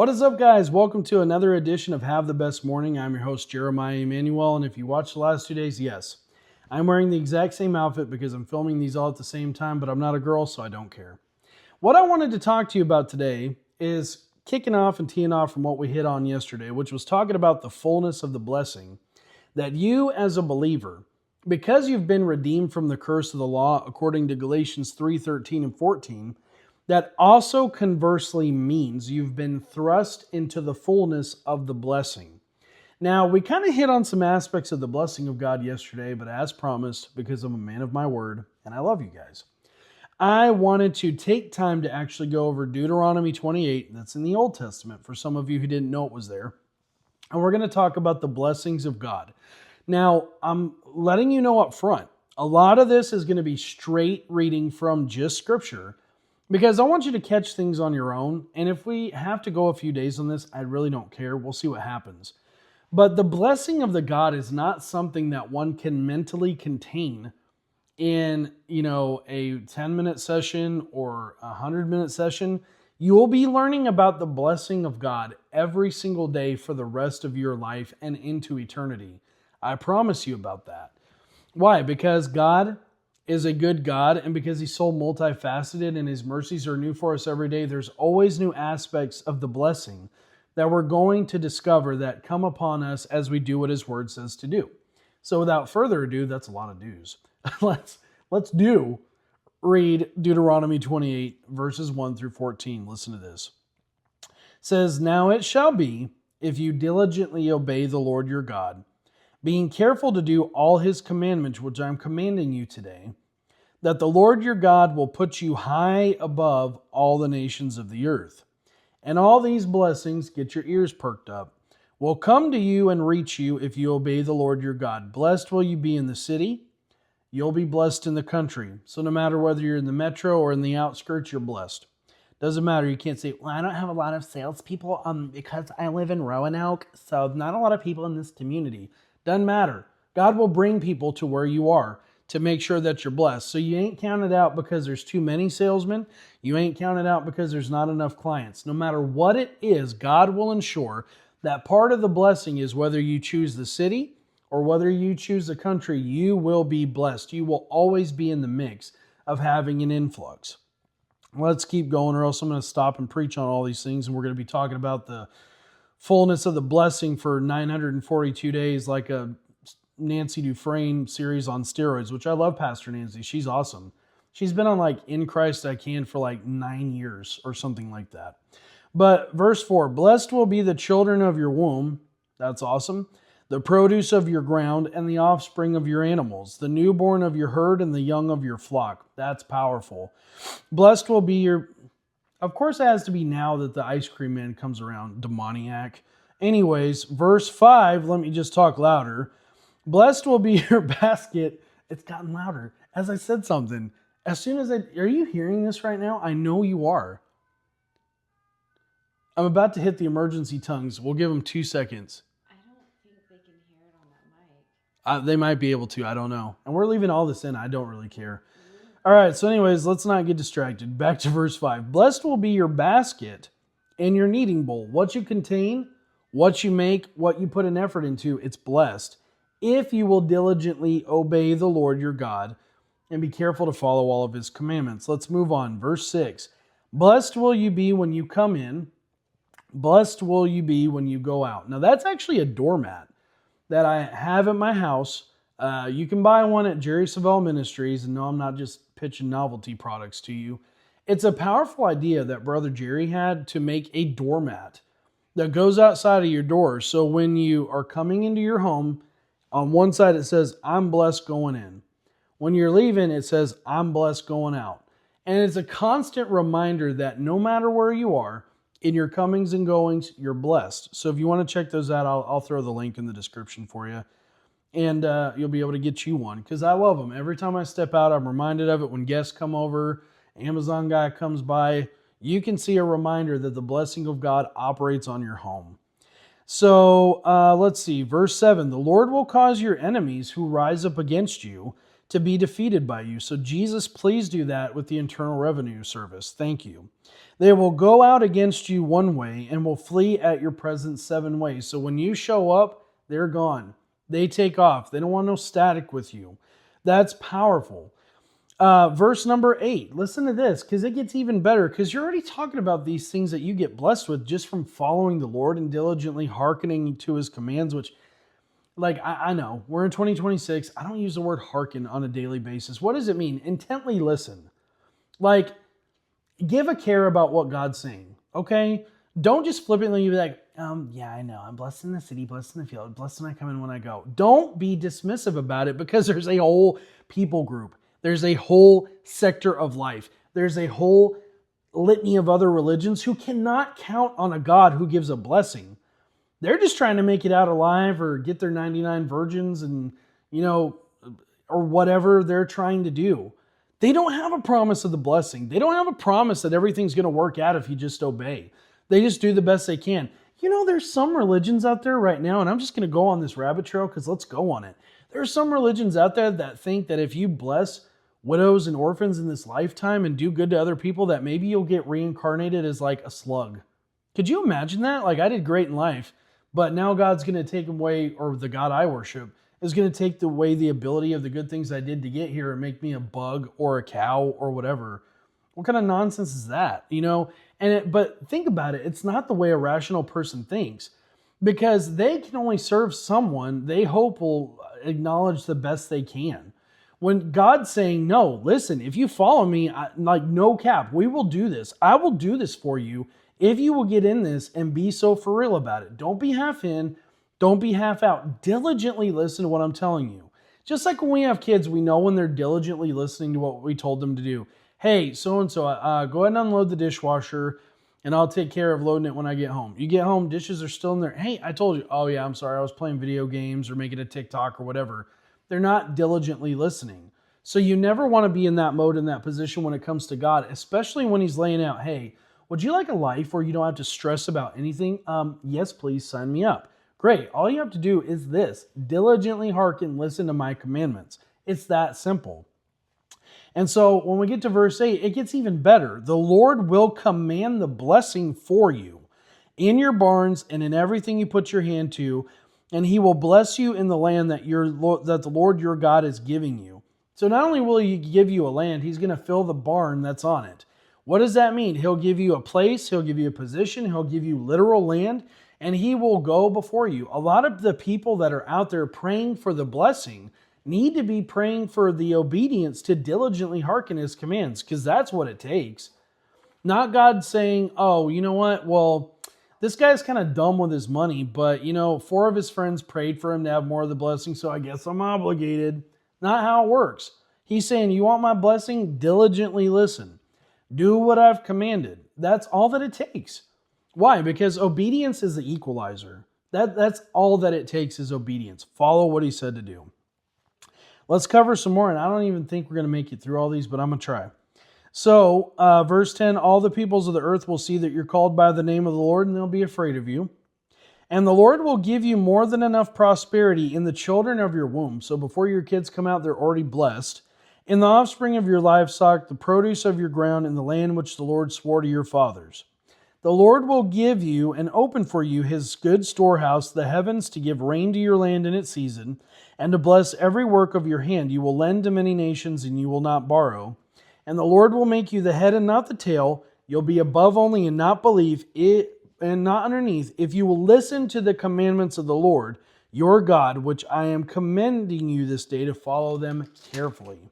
What is up, guys? Welcome to another edition of Have the Best Morning. I'm your host, Jeremiah Emanuel, and if you watched the last 2 days, yes, I'm wearing the exact same outfit because I'm filming these all at the same time, but I'm not a girl, so I don't care. What I wanted to talk to you about today is kicking off and teeing off from what we hit on yesterday, which was talking about the fullness of the blessing that you as a believer, because you've been redeemed from the curse of the law according to Galatians 3:13 and 14, that also conversely means you've been thrust into the fullness of the blessing. Now, we kind of hit on some aspects of the blessing of God yesterday, but as promised, because I'm a man of my word, and I love you guys, I wanted to take time to actually go over Deuteronomy 28, that's in the Old Testament, for some of you who didn't know it was there. And we're going to talk about the blessings of God. Now, I'm letting you know up front, a lot of this is going to be straight reading from just Scripture, because I want you to catch things on your own. And if we have to go a few days on this, I really don't care. We'll see what happens. But the blessing of the God is not something that one can mentally contain in, a 10-minute session or a 100-minute session. You will be learning about the blessing of God every single day for the rest of your life and into eternity. I promise you about that. Why? Because God is a good God, and because He's so multifaceted and His mercies are new for us every day, there's always new aspects of the blessing that we're going to discover that come upon us as we do what His Word says to do. So without further ado, that's a lot of do's. Let's read Deuteronomy 28, verses 1 through 14. Listen to this. It says, "Now it shall be, if you diligently obey the Lord your God, being careful to do all His commandments, which I'm commanding you today, that the Lord your God will put you high above all the nations of the earth. And all these blessings," get your ears perked up, "will come to you and reach you if you obey the Lord your God. Blessed will you be in the city. You'll be blessed in the country." So no matter whether you're in the metro or in the outskirts, you're blessed. Doesn't matter. You can't say, "Well, I don't have a lot of salespeople because I live in Roanoke, so not a lot of people in this community." Doesn't matter. God will bring people to where you are to make sure that you're blessed. So you ain't counted out because there's too many salesmen. You ain't counted out because there's not enough clients. No matter what it is, God will ensure that part of the blessing is whether you choose the city or whether you choose the country, you will be blessed. You will always be in the mix of having an influx. Let's keep going, or else I'm going to stop and preach on all these things, and we're going to be talking about the fullness of the blessing for 942 days, like a Nancy Dufresne series on steroids, which I love Pastor Nancy. She's awesome. She's been on In Christ I Can for 9 years or something like that. But verse 4, "Blessed will be the children of your womb." That's awesome. "The produce of your ground and the offspring of your animals, the newborn of your herd and the young of your flock." That's powerful. "Blessed will be your..." Of course, it has to be now that the ice cream man comes around, demoniac. Anyways, verse 5, let me just talk louder. "Blessed will be your basket." It's gotten louder. As I said something, as soon as are you hearing this right now? I know you are. I'm about to hit the emergency tongues. We'll give them 2 seconds. I don't think they can hear it on that mic. They might be able to. I don't know. And we're leaving all this in. I don't really care. All right, so anyways, let's not get distracted. Back to verse 5. "Blessed will be your basket and your kneading bowl." What you contain, what you make, what you put an effort into, it's blessed, if you will diligently obey the Lord your God and be careful to follow all of His commandments. Let's move on. Verse 6. "Blessed will you be when you come in. Blessed will you be when you go out." Now, that's actually a doormat that I have at my house. You can buy one at Jerry Savelle Ministries, and no, I'm not just pitching novelty products to you. It's a powerful idea that Brother Jerry had to make a doormat that goes outside of your door. So when you are coming into your home, on one side it says, "I'm blessed going in." When you're leaving, it says, "I'm blessed going out." And it's a constant reminder that no matter where you are, in your comings and goings, you're blessed. So if you want to check those out, I'll throw the link in the description for you. And you'll be able to get you one, because I love them. Every time I step out, I'm reminded of it. When guests come over, Amazon guy comes by, you can see a reminder that the blessing of God operates on your home. So let's see, verse 7, "The Lord will cause your enemies who rise up against you to be defeated by you. So Jesus, please do that with the Internal Revenue Service. Thank you. They will go out against you one way and will flee at your presence 7 ways. So when you show up, they're gone. They take off. They don't want no static with you. That's powerful. Verse number 8. Listen to this, because it gets even better, because you're already talking about these things that you get blessed with just from following the Lord and diligently hearkening to his commands, which, like, I know, we're in 2026. I don't use the word hearken on a daily basis. What does it mean? Intently listen. Like, give a care about what God's saying, okay? Don't just flippantly be like, yeah, I know. I'm blessed in the city, blessed in the field, blessed when I come in, when I go. Don't be dismissive about it, because there's a whole people group. There's a whole sector of life. There's a whole litany of other religions who cannot count on a God who gives a blessing. They're just trying to make it out alive or get their 99 virgins and, or whatever they're trying to do. They don't have a promise of the blessing. They don't have a promise that everything's going to work out if you just obey. They just do the best they can. There's some religions out there right now, and I'm just going to go on this rabbit trail because let's go on it. There are some religions out there that think that if you bless widows and orphans in this lifetime and do good to other people, that maybe you'll get reincarnated as like a slug. Could you imagine that? Like, I did great in life, but now God's going to take away, or the God I worship is going to take away the ability of the good things I did to get here and make me a bug or a cow or whatever. What kind of nonsense is that? But think about it. It's not the way a rational person thinks, because they can only serve someone they hope will acknowledge the best they can. When God's saying, no, listen, if you follow me, like, no cap, we will do this. I will do this for you if you will get in this and be so for real about it. Don't be half in. Don't be half out. Diligently listen to what I'm telling you. Just like when we have kids, we know when they're diligently listening to what we told them to do. Hey, so-and-so, go ahead and unload the dishwasher, and I'll take care of loading it when I get home. You get home, dishes are still in there. Hey, I told you. Oh, yeah, I'm sorry. I was playing video games or making a TikTok or whatever. They're not diligently listening. So you never want to be in that mode, in that position when it comes to God, especially when he's laying out, hey, would you like a life where you don't have to stress about anything? Yes, please sign me up. Great. All you have to do is this: diligently hearken, listen to my commandments. It's that simple. And so when we get to verse 8, it gets even better. The Lord will command the blessing for you in your barns and in everything you put your hand to, and he will bless you in the land that the Lord your God is giving you. So not only will he give you a land, he's going to fill the barn that's on it. What does that mean? He'll give you a place, he'll give you a position, he'll give you literal land, and he will go before you. A lot of the people that are out there praying for the blessing need to be praying for the obedience to diligently hearken his commands, because that's what it takes. Not God saying, oh, you know what? Well, this guy's kind of dumb with his money, but 4 of his friends prayed for him to have more of the blessing, so I guess I'm obligated. Not how it works. He's saying, you want my blessing? Diligently listen. Do what I've commanded. That's all that it takes. Why? Because obedience is the equalizer. That's all that it takes is obedience. Follow what he said to do. Let's cover some more, and I don't even think we're going to make it through all these, but I'm going to try. So, verse 10, all the peoples of the earth will see that you're called by the name of the Lord, and they'll be afraid of you. And the Lord will give you more than enough prosperity in the children of your womb. So before your kids come out, they're already blessed. In the offspring of your livestock, the produce of your ground, in the land which the Lord swore to your fathers. The Lord will give you and open for you his good storehouse, the heavens, to give rain to your land in its season, and to bless every work of your hand. You will lend to many nations, and you will not borrow. And the Lord will make you the head and not the tail. You'll be above only and not beneath, and not underneath, if you will listen to the commandments of the Lord, your God, which I am commending you this day to follow them carefully.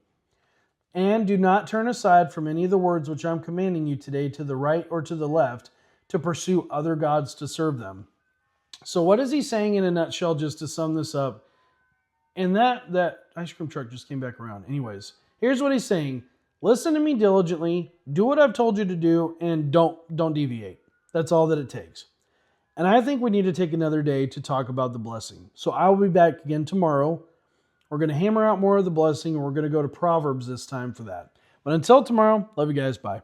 And do not turn aside from any of the words which I'm commanding you today to the right or to the left, to pursue other gods to serve them. So what is he saying in a nutshell, just to sum this up? And that ice cream truck just came back around. Anyways, here's what he's saying. Listen to me diligently, do what I've told you to do, and don't deviate. That's all that it takes. And I think we need to take another day to talk about the blessing. So I will be back again tomorrow. We're going to hammer out more of the blessing, and we're going to go to Proverbs this time for that. But until tomorrow, love you guys. Bye.